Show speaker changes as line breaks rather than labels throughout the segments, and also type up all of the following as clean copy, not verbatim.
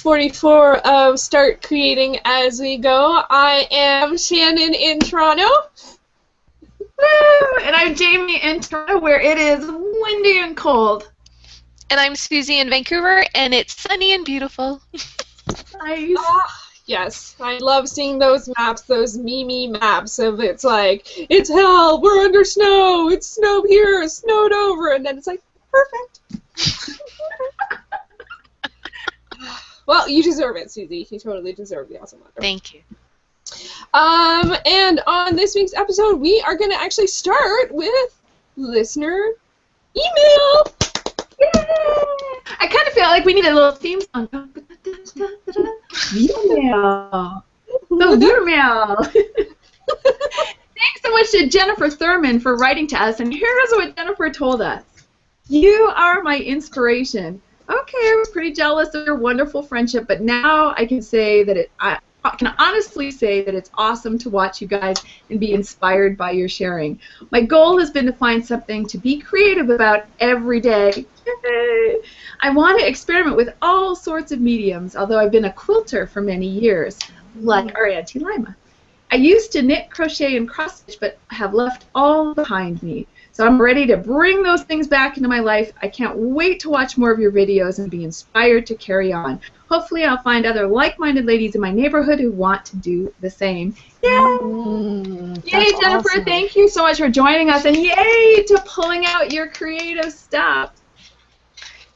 44 of Start Creating As We Go. I am Shannon in Toronto.
Woo! And I'm Jamie in Toronto, where it is windy and cold.
And I'm Susie in Vancouver, and it's sunny and beautiful.
Nice.
Yes, I love seeing those maps, those meme maps of it's like, it's hell, we're under snow, it's snowed here, it's snowed over, and then it's like, perfect. Well, you deserve it, Susie. You totally deserve the awesome weather.
Thank you.
And on this week's episode, we are going to actually start with listener email.
Yay! I kind of feel like we need a little theme song. Email. So email. Thanks so much to Jennifer Thurman for writing to us, and here's what Jennifer told us. You are my inspiration. Okay, I was pretty jealous of your wonderful friendship, but now I can say that I can honestly say that it's awesome to watch you guys and be inspired by your sharing. My goal has been to find something to be creative about every day. Yay! I want to experiment with all sorts of mediums, although I've been a quilter for many years, like our Auntie Lima. I used to knit, crochet, and cross-stitch, but have left all behind me. So I'm ready to bring those things back into my life. I can't wait to watch more of your videos and be inspired to carry on. Hopefully I'll find other like-minded ladies in my neighborhood who want to do the same. Yay! Yay, Jennifer, awesome. Thank you so much for joining us, and yay to pulling out your creative stuff.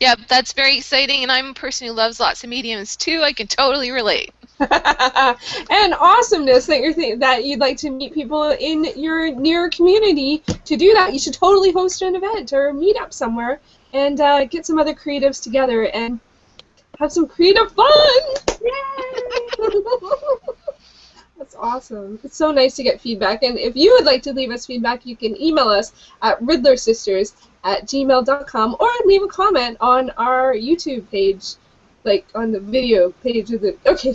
Yeah, that's very exciting, and I'm a person who loves lots of mediums, too. I can totally relate.
And awesomeness that you'd like to meet people in your near community. To do that, you should totally host an event or meet up somewhere and get some other creatives together and have some creative fun. Yay! That's awesome. It's so nice to get feedback. And if you would like to leave us feedback, you can email us at riddlersisters@gmail.com or leave a comment on our YouTube page, like on the video page of the. Okay.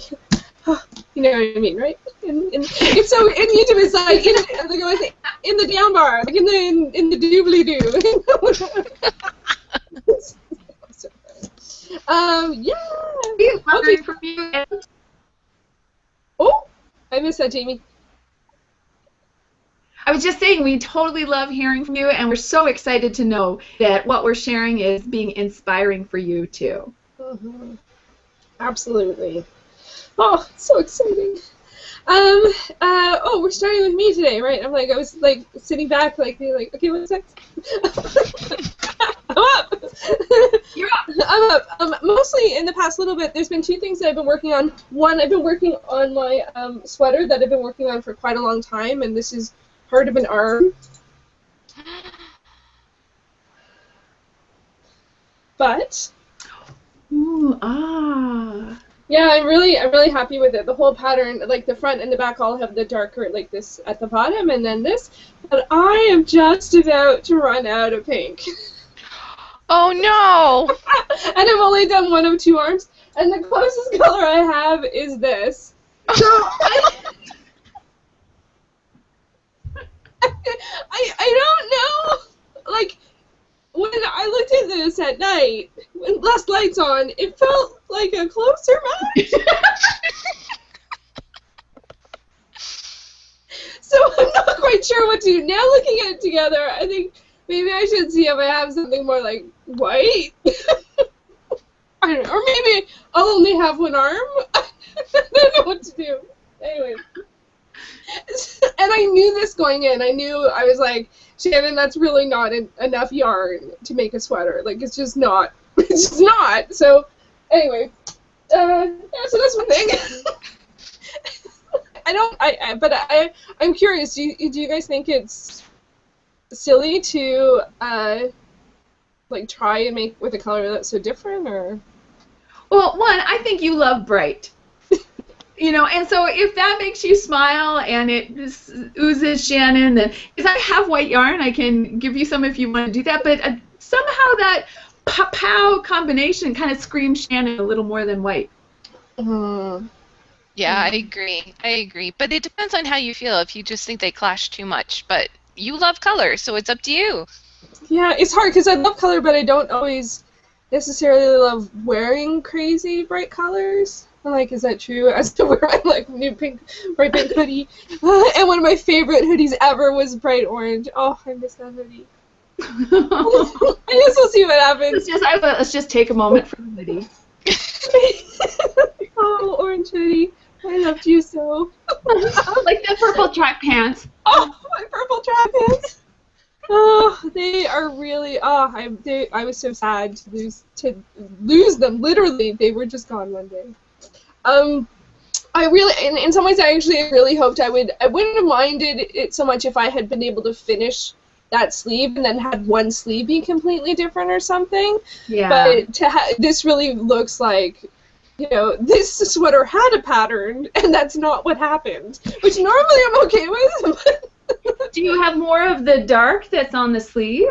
You know what I mean, right? It's so in YouTube, it's like in the down bar, like in the doobly doo. Yeah.
Okay. From you.
Oh, I missed that, Jamie.
I was just saying we totally love hearing from you, and we're so excited to know that what we're sharing is being inspiring for you too.
Mm-hmm. Absolutely. Oh, so exciting. We're starting with me today, right? I was like sitting back, like, okay, what's next? I'm up.
You're up.
I'm up. Mostly in the past little bit, there's been two things that I've been working on. One, I've been working on my sweater that I've been working on for quite a long time, and this is Heart of an Arm. But.
Ooh,
Yeah, I'm really happy with it. The whole pattern, like the front and the back, all have the darker, like this at the bottom, and then this. But I am just about to run out of pink.
Oh no!
And I've only done one of two arms, and the closest color I have is this. So I don't know. Like, when I looked at this at night, with less lights on, it felt like a closer match. So I'm not quite sure what to do. Now looking at it together, I think maybe I should see if I have something more like white. I don't know. Or maybe I'll only have one arm. I don't know what to do. Anyway. And I knew this going in. I was like, Shannon, that's really not enough yarn to make a sweater. Like, it's just not. It's just not. So, anyway. So that's one thing. I'm curious. Do you guys think it's silly to like try and make with a color that's so different, or?
Well, one, I think you love bright. You know, and so if that makes you smile and it just oozes Shannon, then because I have white yarn, I can give you some if you want to do that. But somehow that pow combination kind of screams Shannon a little more than white.
Yeah, I agree. But it depends on how you feel. If you just think they clash too much, but you love color, so it's up to you.
Yeah, it's hard because I love color, but I don't always necessarily love wearing crazy bright colors. I'm like, is that true? As to wear my like new bright pink hoodie, and one of my favorite hoodies ever was bright orange. Oh, I miss that hoodie. I guess we'll see what happens.
Let's just take a moment for the hoodie.
Oh, orange hoodie. I loved you so.
Like the purple track pants.
Oh, my purple track pants. Oh, they are really. Oh, I was so sad to lose them. Literally, they were just gone one day. I really, in some ways, I actually really hoped I wouldn't have minded it so much if I had been able to finish that sleeve and then had one sleeve be completely different or something.
Yeah.
But this really looks like, you know, this sweater had a pattern, and that's not what happened, which normally I'm okay with.
Do you have more of the dark that's on the sleeve?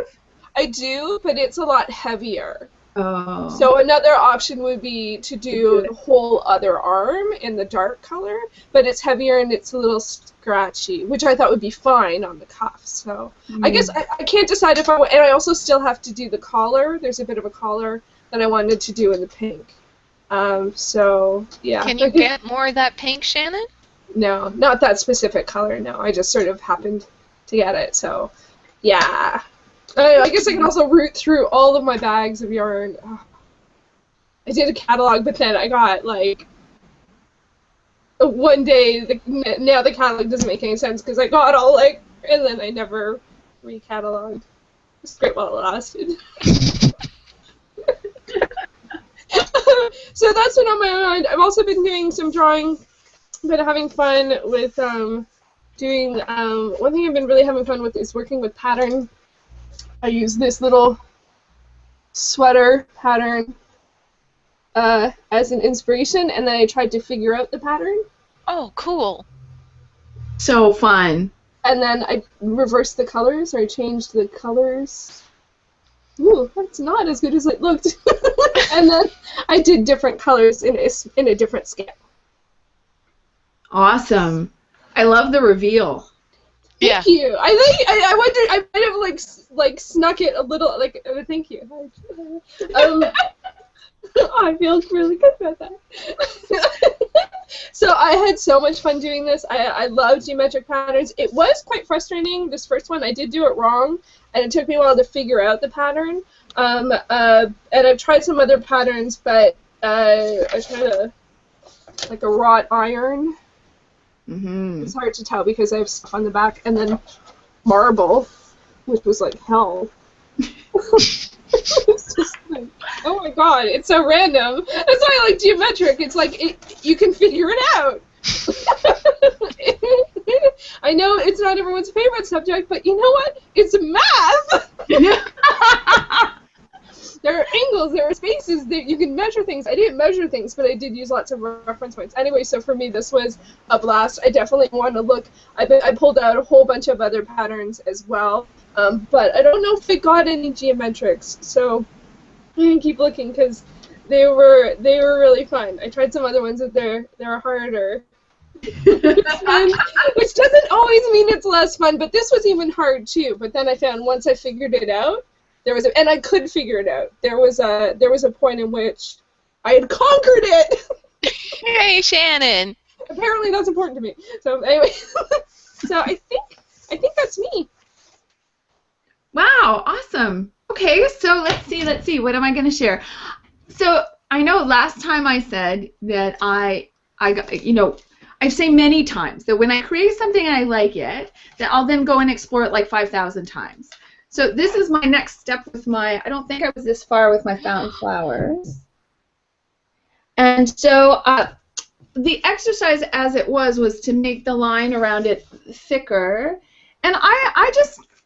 I do, but it's a lot heavier.
Oh.
So another option would be to do the whole other arm in the dark color, but it's heavier and it's a little scratchy, which I thought would be fine on the cuff. So I guess I can't decide if I want, and I also still have to do the collar. There's a bit of a collar that I wanted to do in the pink. So yeah.
Can you get more of that pink, Shannon?
No, not that specific color. No, I just sort of happened to get it. So yeah. I guess I can also root through all of my bags of yarn. Oh. I did a catalog, but then I got, like, one day, now the catalog doesn't make any sense because I got all, like, and then I never re-cataloged. It's great while it lasted. So that's been on my mind. I've also been doing some drawing, been having fun with doing, one thing I've been really having fun with is working with pattern. I use this little sweater pattern as an inspiration, and then I tried to figure out the pattern.
Oh, cool.
So fun.
And then I reversed the colors, or I changed the colors. Ooh, that's not as good as it looked. And then I did different colors in a different scale.
Awesome. I love the reveal.
Thank you. I think I wonder. I might have like snuck it a little. Like thank you. I feel really good about that. So I had so much fun doing this. I love geometric patterns. It was quite frustrating. This first one, I did do it wrong, and it took me a while to figure out the pattern. And I've tried some other patterns, but I tried like a wrought iron.
Mm-hmm.
It's hard to tell because I have stuff on the back, and then marble, which was like hell. It's just like, oh my god, it's so random. That's why I like geometric. It's like you can figure it out. I know it's not everyone's favorite subject, but you know what? It's math. There are angles, there are spaces, that you can measure things. I didn't measure things, but I did use lots of reference points. Anyway, so for me, this was a blast. I definitely want to look. I pulled out a whole bunch of other patterns as well, but I don't know if it got any geometrics, so I'm going to keep looking because they were really fun. I tried some other ones that they're harder. Which doesn't always mean it's less fun, but this was even hard too. But then I found once I figured it out, and I could figure it out. There was a point in which I had conquered it.
Hey, Shannon.
Apparently that's important to me. So anyway, so I think that's me.
Wow, awesome. Okay, so let's see. What am I going to share? So I know last time I said that I got, you know, I say many times that when I create something and I like it, that I'll then go and explore it like 5,000 times. So this is my next step with my, I don't think I was this far with my fountain flowers. And so the exercise as it was to make the line around it thicker. And I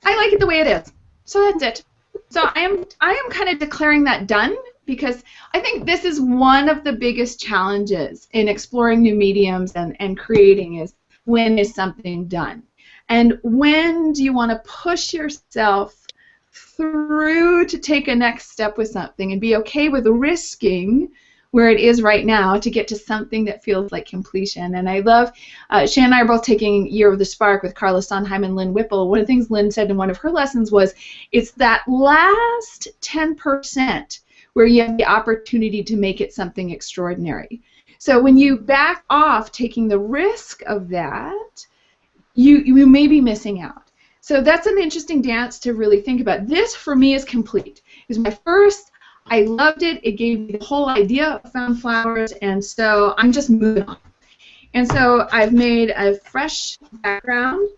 like it the way it is. So that's it. So I am kind of declaring that done, because I think this is one of the biggest challenges in exploring new mediums and creating is, when is something done? And when do you want to push yourself through to take a next step with something and be okay with risking where it is right now to get to something that feels like completion? And I love, Shannon and I are both taking Year of the Spark with Carla Sondheim and Lynn Whipple. One of the things Lynn said in one of her lessons was, it's that last 10% where you have the opportunity to make it something extraordinary. So when you back off taking the risk of that, you may be missing out. So that's an interesting dance to really think about. This, for me, is complete. It was my first. I loved it. It gave me the whole idea of found flowers, and so I'm just moving on. And so I've made a fresh background,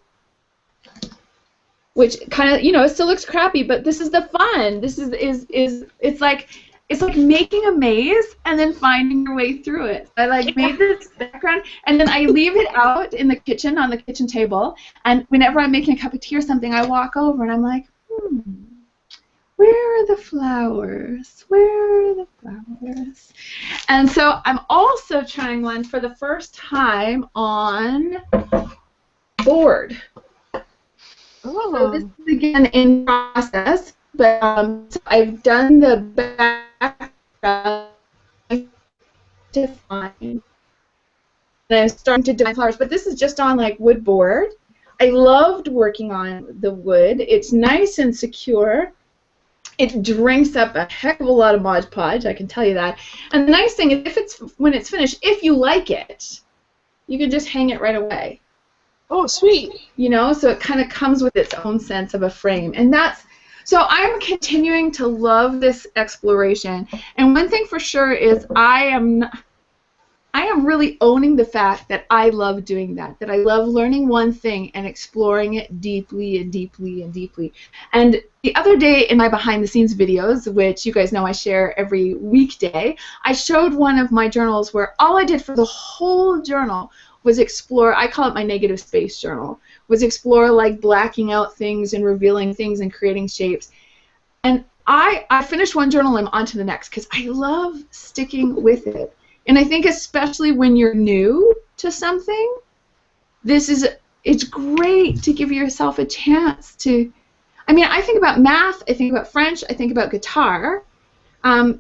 which kind of, it still looks crappy, but this is the fun. This is it's like making a maze and then finding your way through it. I made this background, and then I leave it out in the kitchen on the kitchen table, and whenever I'm making a cup of tea or something, I walk over and I'm like, where are the flowers? Where are the flowers? And so I'm also trying one for the first time on board.
Oh.
So this is again in process, but so I've done the background to find, and I'm starting to design flowers, but this is just on wood board. I loved working on the wood. It's nice and secure. It drinks up a heck of a lot of Mod Podge, I can tell you that. And the nice thing is, when it's finished, if you like it, you can just hang it right away.
Oh, sweet.
So it kind of comes with its own sense of a frame. And so I'm continuing to love this exploration. And one thing for sure is I am really owning the fact that I love doing that I love learning one thing and exploring it deeply and deeply and deeply. And the other day in my behind-the-scenes videos, which you guys know I share every weekday, I showed one of my journals where all I did for the whole journal was explore, I call it my negative space journal, was explore blacking out things and revealing things and creating shapes. And I finished one journal and I'm on to the next because I love sticking with it. And I think especially when you're new to something, it's great to give yourself a chance to, I think about math, I think about French, I think about guitar.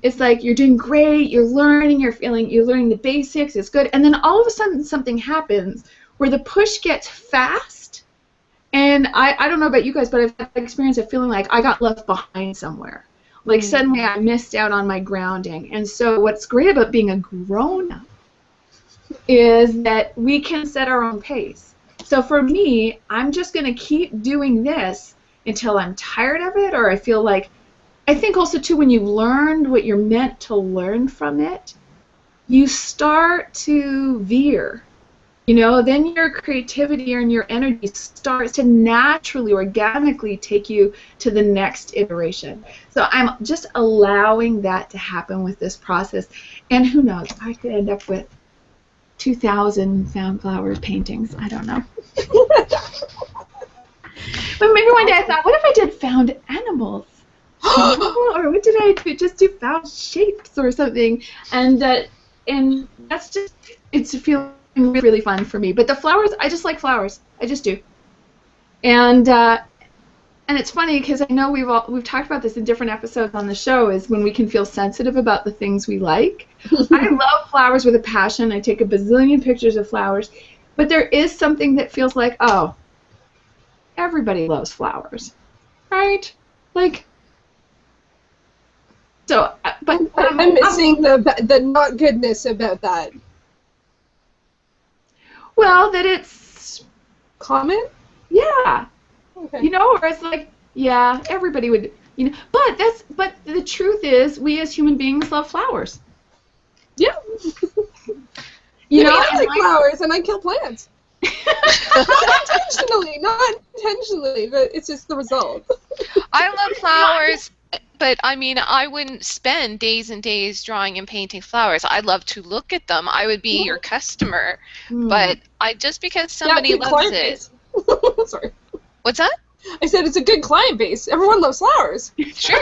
It's like you're doing great, you're learning, you're learning the basics, it's good, and then all of a sudden something happens where the push gets fast, and I don't know about you guys, but I've had the experience of feeling like I got left behind somewhere. Suddenly I missed out on my grounding. And so what's great about being a grown-up is that we can set our own pace. So for me, I'm just going to keep doing this until I'm tired of it, or I feel like, I think also too when you've learned what you're meant to learn from it, you start to veer. Then your creativity and your energy starts to naturally, organically take you to the next iteration. So I'm just allowing that to happen with this process. And who knows, I could end up with 2,000 found flower paintings. I don't know. But maybe one day I thought, what if I did found animals? Or what did I do? Just do found shapes or something. And that's just, it's feeling really, really fun for me. But the flowers, I just like flowers. I just do. And it's funny because I know we've talked about this in different episodes on the show, is when we can feel sensitive about the things we like. I love flowers with a passion. I take a bazillion pictures of flowers. But there is something that feels like, oh, everybody loves flowers, right? So, but
I'm missing the not goodness about that.
Well, that it's
common?
Yeah.
Okay.
Or it's like, yeah, everybody would, but the truth is, we as human beings love flowers.
Yeah. I like flowers and I kill plants. not intentionally, but it's just the result.
I love flowers, but I wouldn't spend days and days drawing and painting flowers. I love to look at them. I would be your customer, but just because somebody loves it.
Sorry.
What's that?
I said it's a good client base. Everyone loves flowers.
It's true.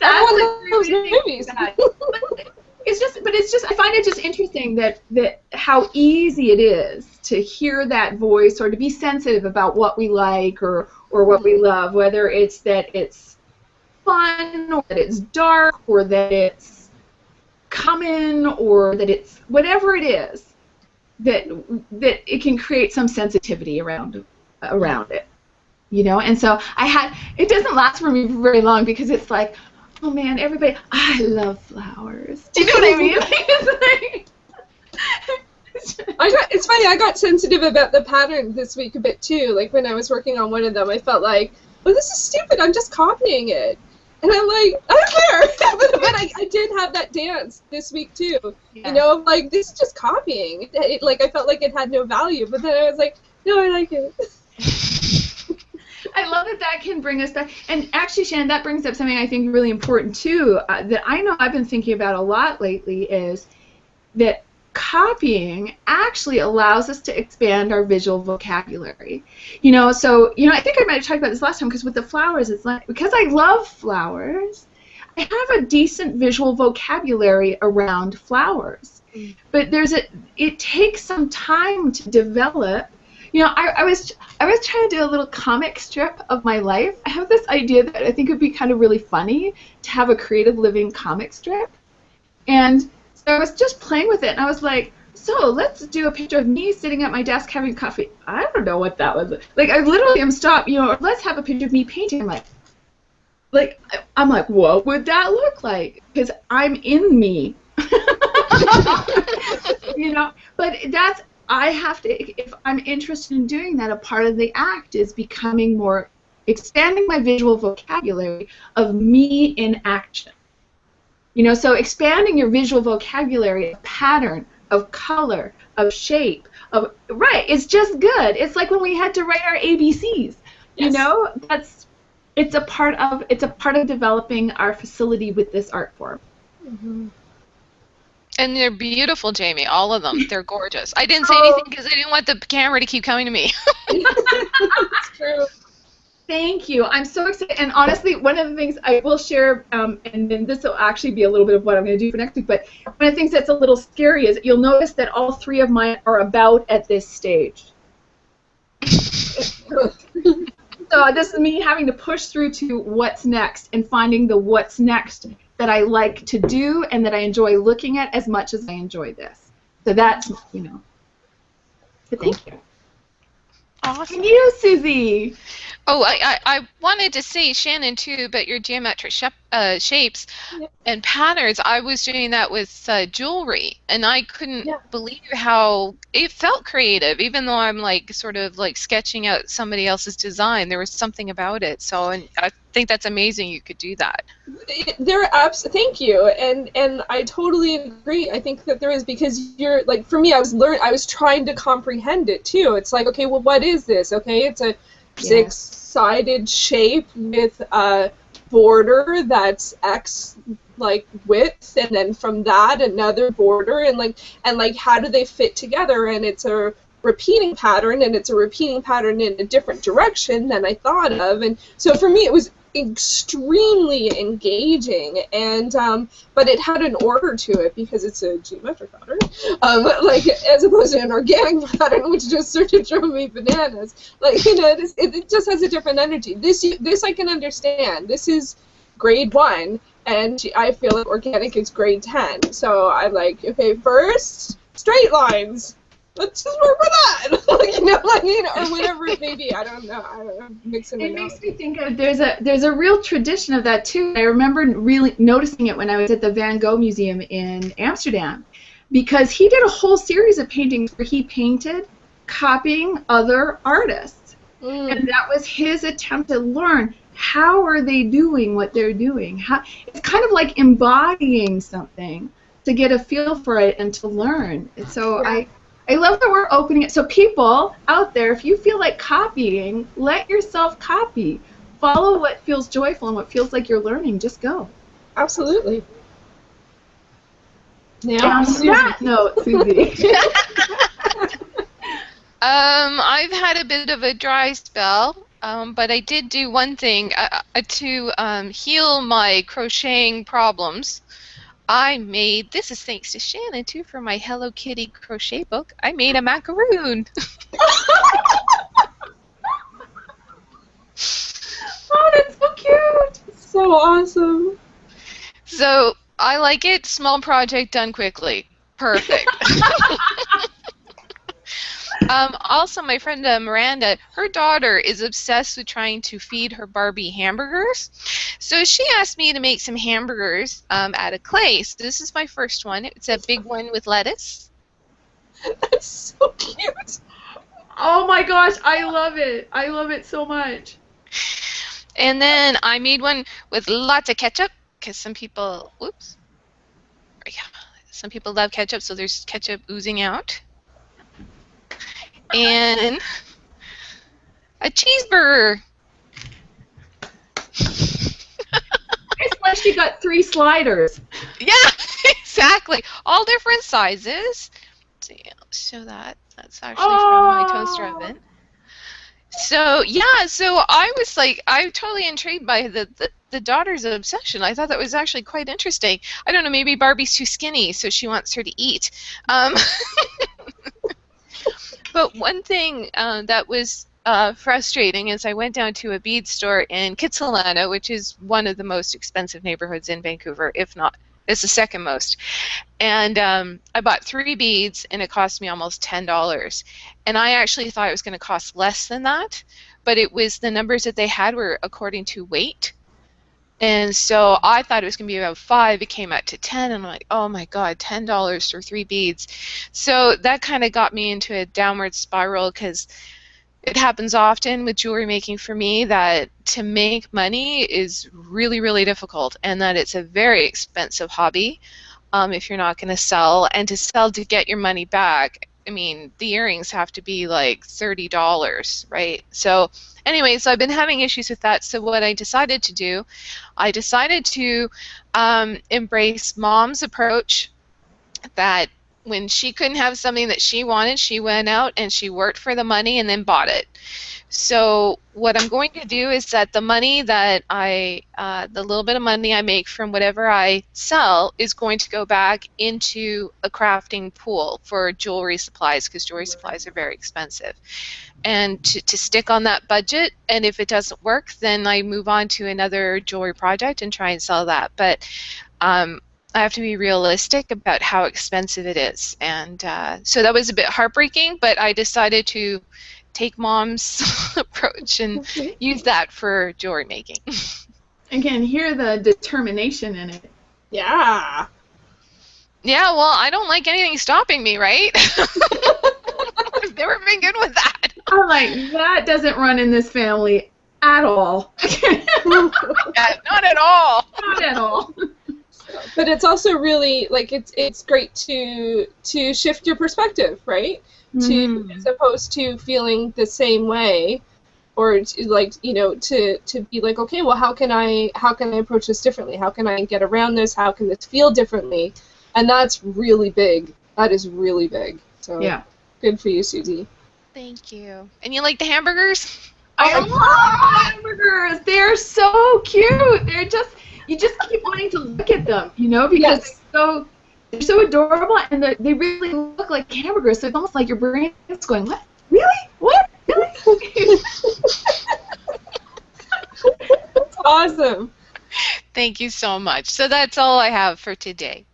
Everyone loves movies.
It's just I find it just interesting that how easy it is to hear that voice or to be sensitive about what we like or what we love, whether it's that it's fun or that it's dark or that it's common or that it's whatever it is, that it can create some sensitivity around it, And so it doesn't last for me very long because it's like, oh man, everybody, I love flowers. Do you know what I mean?
It's funny, I got sensitive about the pattern this week a bit too. Like when I was working on one of them, I felt like, well, this is stupid, I'm just copying it. And I'm like, I don't care. but I did have that dance this week too. Yeah. You know, like, this is just copying. Like, I felt like it had no value, but then I was like, no, I like it.
I love that can bring us back. And actually, Shannon, that brings up something I think really important too, that I know I've been thinking about a lot lately, is that copying actually allows us to expand our visual vocabulary. You know, so, you know, I think I might have talked about this last time, because with the flowers, it's like, because I love flowers, I have a decent visual vocabulary around flowers. But it takes some time to develop. You know, I was trying to do a little comic strip of my life. I have this idea that I think would be kind of really funny to have a creative living comic strip. And so I was just playing with it, and I was like, so let's do a picture of me sitting at my desk having coffee. I don't know what that was. Like, I literally am stopped, you know, or let's have a picture of me painting. I'm like, what would that look like? Because I'm in me. You know, but that's, I have to, if I'm interested in doing that, a part of the act is becoming more, expanding my visual vocabulary of me in action. You know, so expanding your visual vocabulary of pattern, of color, of shape, of, right, it's just good. It's like when we had to write our ABCs. You know, it's a part of developing our facility with this art form.
Mm-hmm.
And they're beautiful, Jamie, all of them. They're gorgeous. I didn't say anything because I didn't want the camera to keep coming to me.
It's true.
Thank you. I'm so excited. And honestly, one of the things I will share, and then this will actually be a little bit of what I'm going to do for next week, but one of the things that's a little scary is you'll notice that all three of mine are about at this stage. So this is me having to push through to what's next and finding the what's next that I like to do and that I enjoy looking at as much as I enjoy this. So that's, you know. But thank you.
Awesome.
And you, Susie.
Oh, I wanted to say, Shannon, too, about your geometric shapes and patterns. I was doing that with jewelry, and I couldn't believe how it felt creative, even though I'm like sort of like sketching out somebody else's design. There was something about it. So, and I think that's amazing you could do that.
Thank you, and I totally agree. I think that there is, because you're like, for me, I was trying to comprehend it too. It's like, okay, well, what is this? Okay, it's a six-sided shape with a border that's X like width, and then from that another border, and like how do they fit together? And it's a repeating pattern, and it's a repeating pattern in a different direction than I thought of. And so for me, it was extremely engaging, and but it had an order to it because it's a geometric pattern, like as opposed to an organic pattern, which just sort of drove me bananas. Like, you know, it just has a different energy. This I can understand. This is grade 1, and I feel like organic is grade 10. So I'm like, okay, first straight lines. Let's just work with that, like, you know, like, you know, or whatever it may be. I don't know. I'm mixing it up.
It makes me think of there's a real tradition of that too. I remember really noticing it when I was at the Van Gogh Museum in Amsterdam, because he did a whole series of paintings where he painted copying other artists, and that was his attempt to learn how are they doing what they're doing. It's kind of like embodying something to get a feel for it and to learn. And so I love that we're opening it. So people out there, if you feel like copying, let yourself copy. Follow what feels joyful and what feels like you're learning. Just go.
Absolutely.
Now, on that note, Susie.
I've had a bit of a dry spell, but I did do one thing to heal my crocheting problems. I made, this is thanks to Shannon too, for my Hello Kitty crochet book, I made a macaroon.
Oh, that's so cute.
So awesome.
So, I like it, small project done quickly. Perfect. Also, my friend Miranda, her daughter is obsessed with trying to feed her Barbie hamburgers. So she asked me to make some hamburgers out of clay. So this is my first one. It's a big one with lettuce.
That's so cute.
Oh my gosh, I love it. I love it so much.
And then I made one with lots of ketchup because some people, whoops. Yeah, some people love ketchup, so there's ketchup oozing out. And a cheeseburger.
It's like she got 3 sliders.
Yeah, exactly. All different sizes. Let's see, I'll show that. That's actually from my toaster oven. So, yeah, so I was like, I'm totally intrigued by the daughter's obsession. I thought that was actually quite interesting. I don't know, maybe Barbie's too skinny, so she wants her to eat. But one thing that was frustrating is I went down to a bead store in Kitsilano, which is one of the most expensive neighborhoods in Vancouver, if not, it's the second most. And I bought 3 beads, and it cost me almost $10. And I actually thought it was going to cost less than that, but it was the numbers that they had were according to weight. And so I thought it was going to be about 5. It came out to 10, and I'm like, oh my God, $10 for 3 beads. So that kind of got me into a downward spiral because it happens often with jewelry making for me that to make money is really, really difficult, and that it's a very expensive hobby if you're not going to sell. And to sell to get your money back, I mean, the earrings have to be like $30, right? So anyway, so I've been having issues with that. So what I decided to do, I decided to embrace Mom's approach that when she couldn't have something that she wanted, she went out and she worked for the money and then bought it. So what I'm going to do is that the money that the little bit of money I make from whatever I sell is going to go back into a crafting pool for jewelry supplies, because jewelry supplies are very expensive. And to stick on that budget, and if it doesn't work, then I move on to another jewelry project and try and sell that. But I have to be realistic about how expensive it is. And so that was a bit heartbreaking, but I decided to take Mom's approach and use that for jewelry making.
Again, hear the determination in it.
Yeah.
Yeah, well, I don't like anything stopping me, right? I've never been good with that.
I'm like, that doesn't run in this family at all.
Yeah, not at all.
Not at all.
But it's also really like it's great to shift your perspective, right? To as opposed to feeling the same way, or to, like, you know, to be like, okay, well, how can I approach this differently? How can I get around this? How can this feel differently? And that's really big. That is really big. So yeah, good for you, Susie.
Thank you. And you like the hamburgers?
I love hamburgers. They're so cute. They're just, you just keep wanting to look at them, you know, because they're so adorable, and they really look like hamburgers. So it's almost like your brain is going, what? Really? What? Really?
That's awesome.
Thank you so much. So that's all I have for today.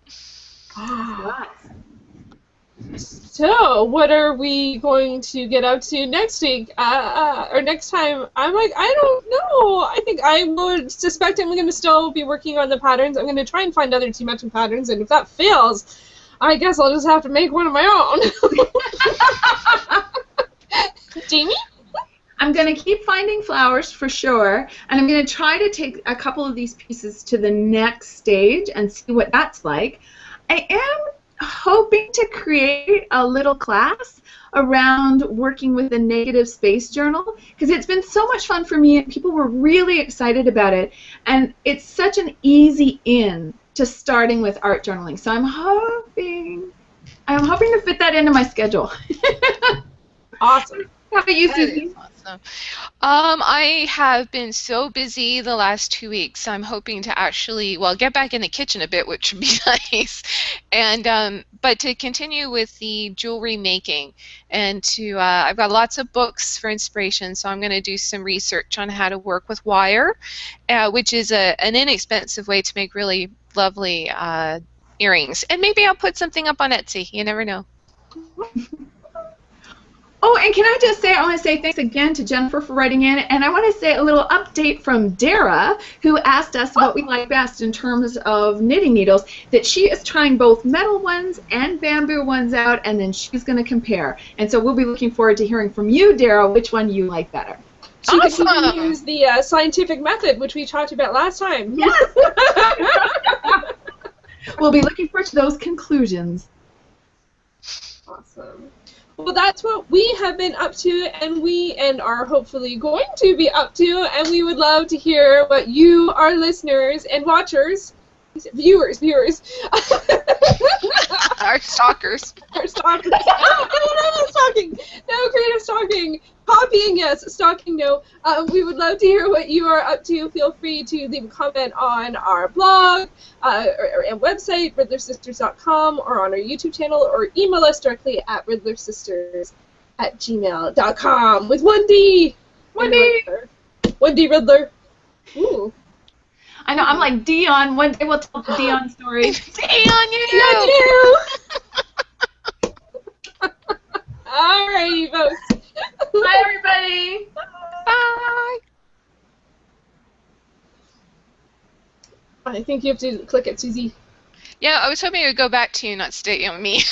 So, what are we going to get up to next week or next time? I'm like, I don't know. I think I would suspect I'm going to still be working on the patterns. I'm going to try and find other tea matching patterns, and if that fails, I guess I'll just have to make one of my own. Jamie?
I'm going to keep finding flowers for sure, and I'm going to try to take a couple of these pieces to the next stage and see what that's like. I am hoping to create a little class around working with a negative space journal, because it's been so much fun for me and people were really excited about it, and it's such an easy in to starting with art journaling. So I'm hoping to fit that into my schedule.
Awesome.
How about you, Susie?
Awesome. I have been so busy the last 2 weeks. I'm hoping to actually, well, get back in the kitchen a bit, which would be nice, and but to continue with the jewelry making, and to I've got lots of books for inspiration, so I'm going to do some research on how to work with wire, which is an inexpensive way to make really lovely earrings, and maybe I'll put something up on Etsy. You never know.
Oh, and can I just say, I want to say thanks again to Jennifer for writing in, and I want to say a little update from Dara, who asked us what we like best in terms of knitting needles, that she is trying both metal ones and bamboo ones out, and then she's going to compare. And so we'll be looking forward to hearing from you, Dara, which one you like better.
She could even use the scientific method, which we talked about last time.
Yes! We'll be looking forward to those conclusions.
Awesome. Well, that's what we have been up to, and are hopefully going to be up to, and we would love to hear what you, our listeners and watchers, viewers,
Our stalkers.
our stalkers. No, stalking. No, creative stalking. Copying, yes. Stalking, no. We would love to hear what you are up to. Feel free to leave a comment on our blog and website, riddlersisters.com, or on our YouTube channel, or email us directly at riddlersisters@gmail.com with 1D.
1D.
1D Riddler. Ooh.
I know, I'm like Dion. One day we'll tell the Dion story.
Dion, you!
Alrighty, folks.
Bye, everybody.
Bye!
I think you have to click it, Susie.
Yeah, I was hoping it would go back to you, not stay on me.